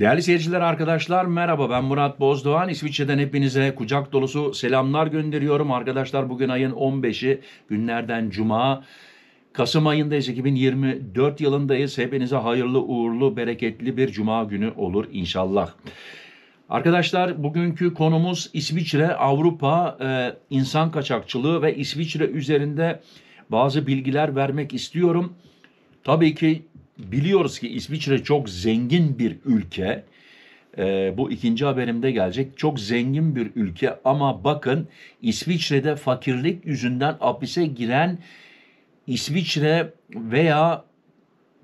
Değerli seyirciler, arkadaşlar merhaba, ben Murat Bozdoğan. İsviçre'den hepinize kucak dolusu selamlar gönderiyorum. Arkadaşlar bugün ayın 15'i, günlerden Cuma. Kasım ayındayız, 2024 yılındayız. Hepinize hayırlı, uğurlu, bereketli bir Cuma günü olur inşallah. Arkadaşlar bugünkü konumuz İsviçre, Avrupa, insan kaçakçılığı ve İsviçre üzerinde bazı bilgiler vermek istiyorum. Tabii ki biliyoruz ki İsviçre çok zengin bir ülke. Bu ikinci haberimde gelecek. Çok zengin bir ülke ama bakın, İsviçre'de fakirlik yüzünden hapise giren İsviçre veya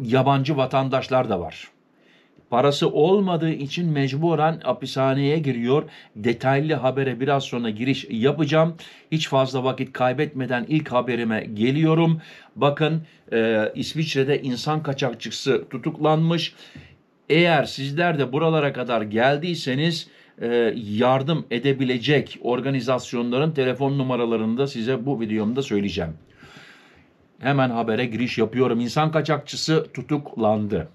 yabancı vatandaşlar da var. Parası olmadığı için mecburen hapishaneye giriyor. Detaylı habere biraz sonra giriş yapacağım. Hiç fazla vakit kaybetmeden ilk haberime geliyorum. Bakın, İsviçre'de insan kaçakçısı tutuklanmış. Eğer sizler de buralara kadar geldiyseniz yardım edebilecek organizasyonların telefon numaralarını da size bu videomda söyleyeceğim. Hemen habere giriş yapıyorum. İnsan kaçakçısı tutuklandı.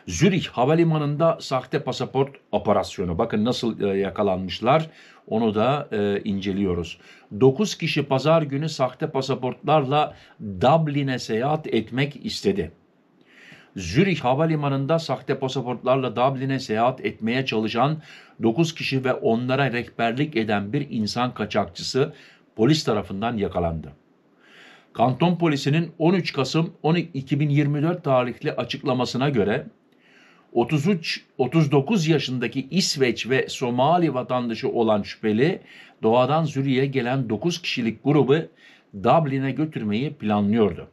Zürih Havalimanı'nda sahte pasaport operasyonu. Bakın nasıl yakalanmışlar. Onu da inceliyoruz. 9 kişi pazar günü sahte pasaportlarla Dublin'e seyahat etmek istedi. Zürih Havalimanı'nda sahte pasaportlarla Dublin'e seyahat etmeye çalışan 9 kişi ve onlara rehberlik eden bir insan kaçakçısı polis tarafından yakalandı. Kanton Polisi'nin 13 Kasım 2024 tarihli açıklamasına göre 39 yaşındaki İsveç ve Somali vatandaşı olan şüpheli, doğadan Zürih'e gelen 9 kişilik grubu Dublin'e götürmeyi planlıyordu.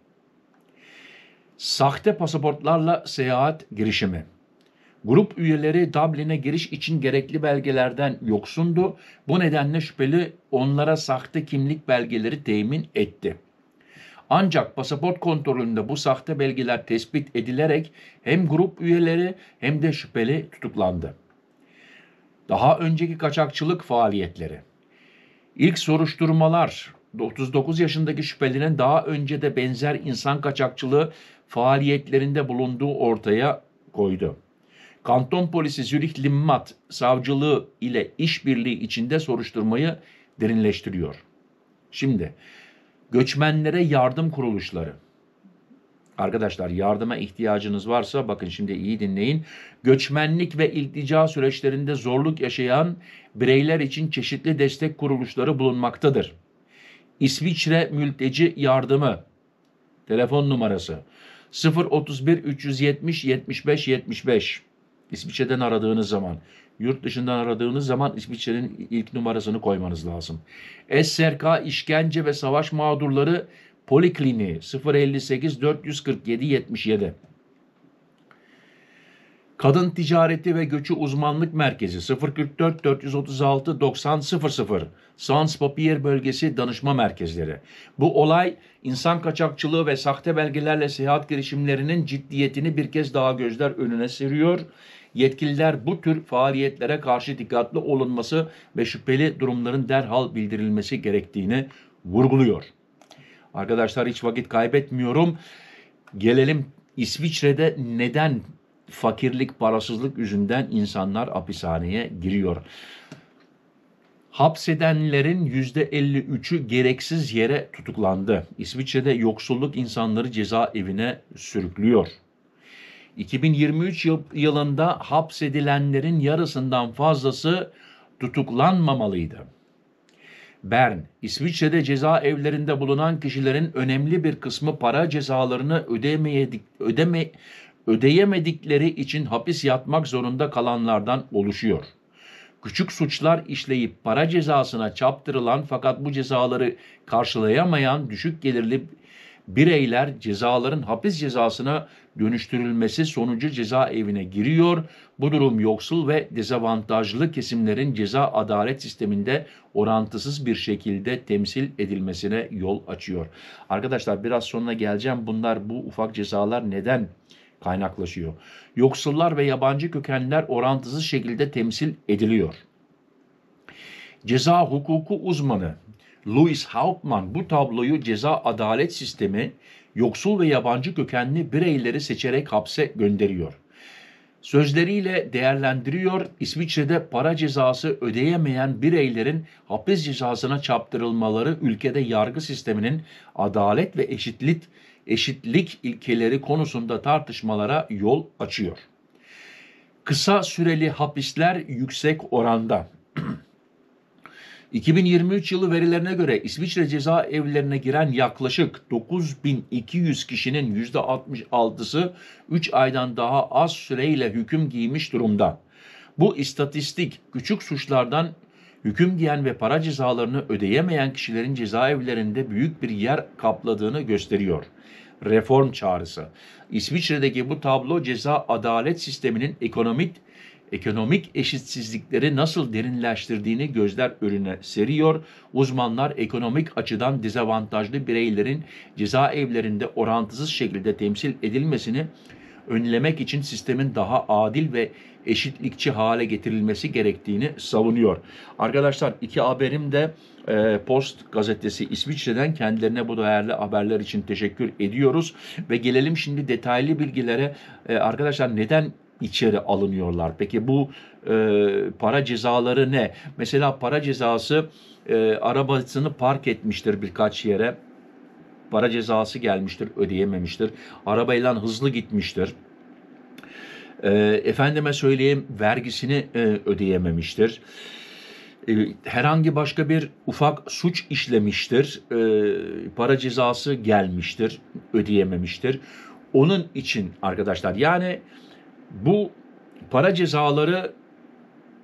Sahte pasaportlarla seyahat girişimi. Grup üyeleri Dublin'e giriş için gerekli belgelerden yoksundu. Bu nedenle şüpheli onlara sahte kimlik belgeleri temin etti. Ancak pasaport kontrolünde bu sahte belgeler tespit edilerek hem grup üyeleri hem de şüpheli tutuklandı. Daha önceki kaçakçılık faaliyetleri. İlk soruşturmalar 39 yaşındaki şüphelinin daha önce de benzer insan kaçakçılığı faaliyetlerinde bulunduğu ortaya koydu. Kanton Polisi Zürih Limmat Savcılığı ile işbirliği içinde soruşturmayı derinleştiriyor. Şimdi göçmenlere yardım kuruluşları. Arkadaşlar, yardıma ihtiyacınız varsa bakın şimdi iyi dinleyin. Göçmenlik ve iltica süreçlerinde zorluk yaşayan bireyler için çeşitli destek kuruluşları bulunmaktadır. İsviçre Mülteci Yardımı telefon numarası 031 370 75 75. İsviçre'den aradığınız zaman, yurt dışından aradığınız zaman İsviçre'nin ilk numarasını koymanız lazım. SRK İşkence ve Savaş Mağdurları Polikliniği 058 447 77. Kadın Ticareti ve Göçü Uzmanlık Merkezi 044 436 90 00. Sans Papier Bölgesi Danışma Merkezleri. Bu olay insan kaçakçılığı ve sahte belgelerle seyahat girişimlerinin ciddiyetini bir kez daha gözler önüne seriyor. Yetkililer bu tür faaliyetlere karşı dikkatli olunması ve şüpheli durumların derhal bildirilmesi gerektiğini vurguluyor. Arkadaşlar hiç vakit kaybetmiyorum. Gelelim İsviçre'de neden fakirlik, parasızlık yüzünden insanlar hapishaneye giriyor. Hapsedenlerin %53'ü gereksiz yere tutuklandı. İsviçre'de yoksulluk insanları cezaevine sürüklüyor. 2023 yılında hapsedilenlerin yarısından fazlası tutuklanmamalıydı. Bern, İsviçre'de cezaevlerinde bulunan kişilerin önemli bir kısmı para cezalarını ödeyemedikleri için hapis yatmak zorunda kalanlardan oluşuyor. Küçük suçlar işleyip para cezasına çarptırılan fakat bu cezaları karşılayamayan düşük gelirli bireyler cezaların hapis cezasına dönüştürülmesi sonucu cezaevine giriyor. Bu durum yoksul ve dezavantajlı kesimlerin ceza adalet sisteminde orantısız bir şekilde temsil edilmesine yol açıyor. Arkadaşlar biraz sonra geleceğim. Bu ufak cezalar neden kaynaklaşıyor? Yoksullar ve yabancı kökenliler orantısız şekilde temsil ediliyor. Ceza hukuku uzmanı Louis Hauptmann bu tabloyu ceza adalet sistemi yoksul ve yabancı kökenli bireyleri seçerek hapse gönderiyor. Sözleriyle değerlendiriyor. İsviçre'de para cezası ödeyemeyen bireylerin hapis cezasına çarptırılmaları ülkede yargı sisteminin adalet ve eşitlik ilkeleri konusunda tartışmalara yol açıyor. Kısa süreli hapisler yüksek oranda. 2023 yılı verilerine göre İsviçre cezaevlerine giren yaklaşık 9.200 kişinin %66'sı 3 aydan daha az süreyle hüküm giymiş durumda. Bu istatistik küçük suçlardan hüküm giyen ve para cezalarını ödeyemeyen kişilerin cezaevlerinde büyük bir yer kapladığını gösteriyor. Reform çağrısı. İsviçre'deki bu tablo ceza adalet sisteminin ekonomik eşitsizlikleri nasıl derinleştirdiğini gözler önüne seriyor. Uzmanlar ekonomik açıdan dezavantajlı bireylerin cezaevlerinde orantısız şekilde temsil edilmesini önlemek için sistemin daha adil ve eşitlikçi hale getirilmesi gerektiğini savunuyor. Arkadaşlar iki haberim de Post gazetesi İsviçre'den, kendilerine bu değerli haberler için teşekkür ediyoruz. Ve gelelim şimdi detaylı bilgilere. Arkadaşlar neden içeri alınıyorlar? Peki bu para cezaları ne? Mesela para cezası arabasını park etmiştir birkaç yere. Para cezası gelmiştir, ödeyememiştir. Arabayla hızlı gitmiştir. Efendime söyleyeyim, vergisini ödeyememiştir. Herhangi başka bir ufak suç işlemiştir. Para cezası gelmiştir, ödeyememiştir. Onun için arkadaşlar, yani bu para cezaları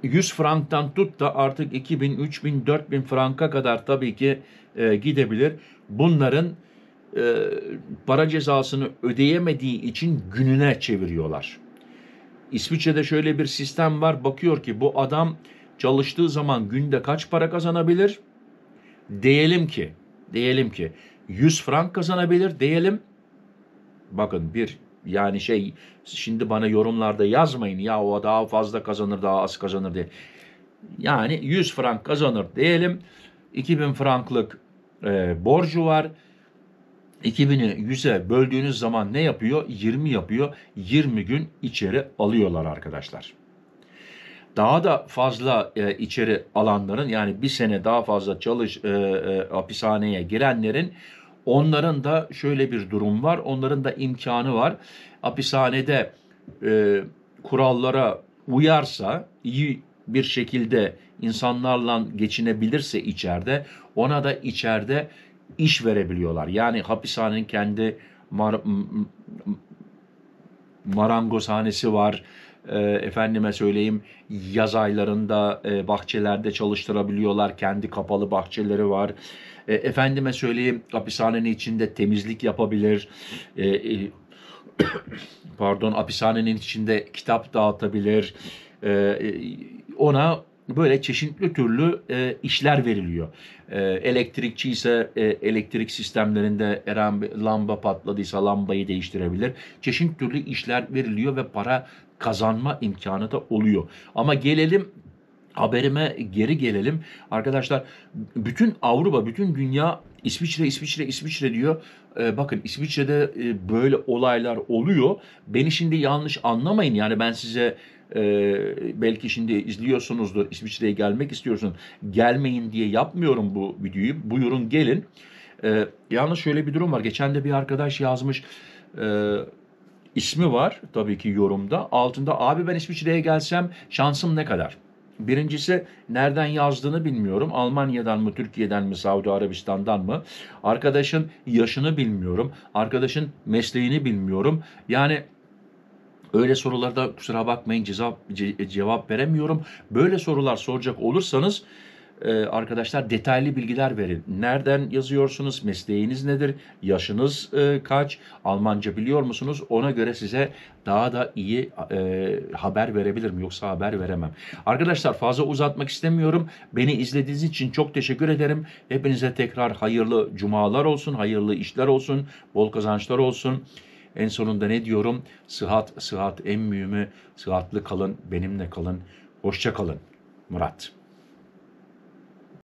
100 franktan tut da artık 2000, 3000, 4000 franka kadar tabii ki gidebilir. Bunların para cezasını ödeyemediği için gününe çeviriyorlar. İsviçre'de şöyle bir sistem var. Bakıyor ki bu adam çalıştığı zaman günde kaç para kazanabilir? Diyelim ki 100 frank kazanabilir diyelim. Bakın yani şimdi bana yorumlarda yazmayın ya o daha fazla kazanır daha az kazanır diye. Yani 100 frank kazanır diyelim. 2000 franklık borcu var. 2000'i 100'e böldüğünüz zaman ne yapıyor? 20 yapıyor. 20 gün içeri alıyorlar arkadaşlar. Daha da fazla içeri alanların, yani bir sene daha fazla hapishaneye girenlerin, onların da şöyle bir durum var. Onların da imkanı var. Hapishanede kurallara uyarsa, iyi bir şekilde insanlarla geçinebilirse içeride, ona da içeride iş verebiliyorlar. Yani hapishanenin kendi marangozhanesi var. Efendime söyleyeyim, yaz aylarında bahçelerde çalıştırabiliyorlar. Kendi kapalı bahçeleri var. Efendime söyleyeyim, hapishanenin içinde temizlik yapabilir. Hapishanenin içinde kitap dağıtabilir. Ona böyle çeşitli türlü işler veriliyor. Elektrikçi ise elektrik sistemlerinde lamba patladıysa lambayı değiştirebilir. Çeşitli türlü işler veriliyor ve para kazanma imkanı da oluyor. Ama haberime geri gelelim. Arkadaşlar bütün Avrupa, bütün dünya İsviçre diyor. Bakın İsviçre'de böyle olaylar oluyor. Beni şimdi yanlış anlamayın. Yani ben size belki şimdi izliyorsunuzdur, İsviçre'ye gelmek istiyorsun, gelmeyin diye yapmıyorum bu videoyu. Buyurun gelin. Yalnız şöyle bir durum var. Geçen de bir arkadaş yazmış. İsmi var tabii ki yorumda. Altında abi ben İsviçre'ye gelsem şansım ne kadar? Birincisi nereden yazdığını bilmiyorum. Almanya'dan mı, Türkiye'den mi, Suudi Arabistan'dan mı? Arkadaşın yaşını bilmiyorum. Arkadaşın mesleğini bilmiyorum. Yani öyle sorularda kusura bakmayın cevap veremiyorum. Böyle sorular soracak olursanız arkadaşlar detaylı bilgiler verin. Nereden yazıyorsunuz? Mesleğiniz nedir? Yaşınız kaç? Almanca biliyor musunuz? Ona göre size daha da iyi haber verebilirim. Yoksa haber veremem. Arkadaşlar fazla uzatmak istemiyorum. Beni izlediğiniz için çok teşekkür ederim. Hepinize tekrar hayırlı cumalar olsun. Hayırlı işler olsun. Bol kazançlar olsun. En sonunda ne diyorum? Sıhhat en mühimi. Sıhhatli kalın. Benimle kalın. Hoşça kalın. Murat.